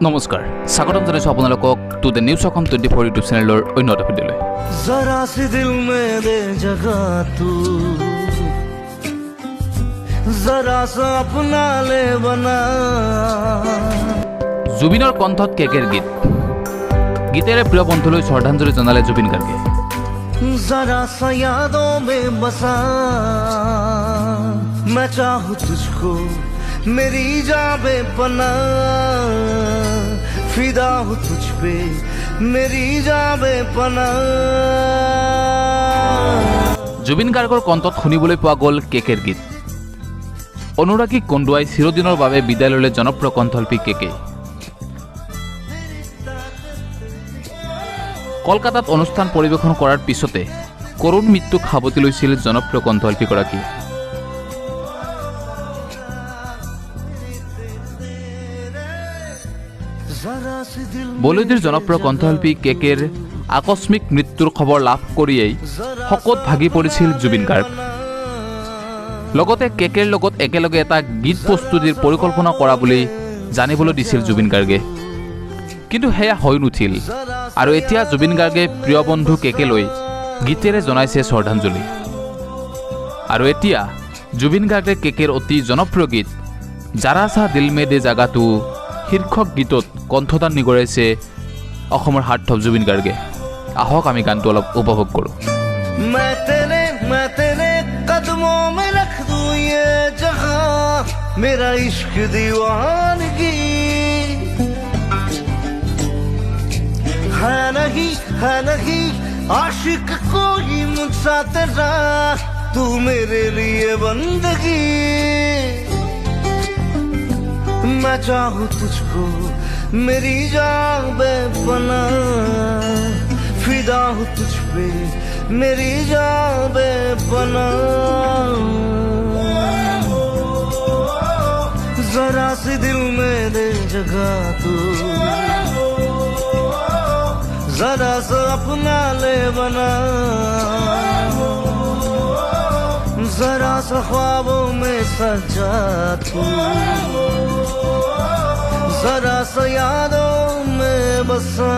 নমস্কাৰ স্বাগতম জনাইছো আপোনালোকক to the news Assam 24 YouTube চেনেলৰ অন্য এটা ভিডিঅ'লৈ। जरा सी दिल में दे जगह तू जरा सा अपना ले बना জুবিনৰ কণ্ঠত কেকেৰ গীত গীতেৰে প্ৰিয় বন্ধুলৈ শ্ৰদ্ধাঞ্জলি জনালে জুবিন গাৰ্গে। जरा सा यादों में बसा मैं चाहूँ तुझको मेरी जान बेपना फिदा हूँ तुझ पे मेरी जान बेपना। জুবিন গাৰ্গৰ কণ্ঠত শুনিবলৈ পোৱা গ'ল কেকেৰ গীত। অনুৰাগীক কন্দুৱাই চিৰদিনৰ বাবে বিদায় ল'লে জনপ্ৰিয় কণ্ঠশিল্পী কেকে। কলকাতাত অনুষ্ঠান পৰিৱেশন কৰাৰ পিছতে কৰুণ মৃত্যুক সাৱটি লৈছিল জনপ্ৰিয় কণ্ঠশিল্পীগৰাকী। বলিউডৰ জনপ্ৰিয় কণ্ঠশিল্পী কেকেৰ আকস্মিক মৃত্যুৰ খবৰ লাভ কৰিয়েই শোকত ভাগি পৰিছিল জুবিন গাৰ্গ। লগতে কেকেৰ লগত একেলগে এটা গীত প্ৰস্তুতিৰ পৰিকল্পনা কৰা বুলি জানিবলৈ দিছিল জুবিন গাৰ্গে, কিন্তু সেয়া হৈ নুঠিল। আৰু এতিয়া জুবিন গাৰ্গে প্ৰিয় বন্ধু কেকেলৈ গীতেৰে জনাইছে শ্ৰদ্ধাঞ্জলি। আৰু এতিয়া জুবিন গাৰ্গে কেকেৰ অতি জনপ্ৰিয় গীত জাৰা সা দিল মে দে জাগা তু শীৰ্ষক গীতত কণ্ঠদান নিগৰাইছে অসমৰ হাৰ্টথ্ৰব জুবিন গাৰ্গে। আহক আমি গানটো অলপ উপভোগ কৰোঁ। मैं तेरे कदमों में रख दूं ये जहां मेरा इश्क दीवानगी है नहीं आशिक कोई मुझसा तेरा तू मेरे लिए बंदगी। मैं चाहूँ तुझको मेरी जान बेपना फिदा हूँ तुझ पे मेरी जान बेपना। जरा सी दिल में दे जगह तू जरा सा अपना ले बना जरा सा ख्वाबों में सजा तू जरा सा यादों में बसा।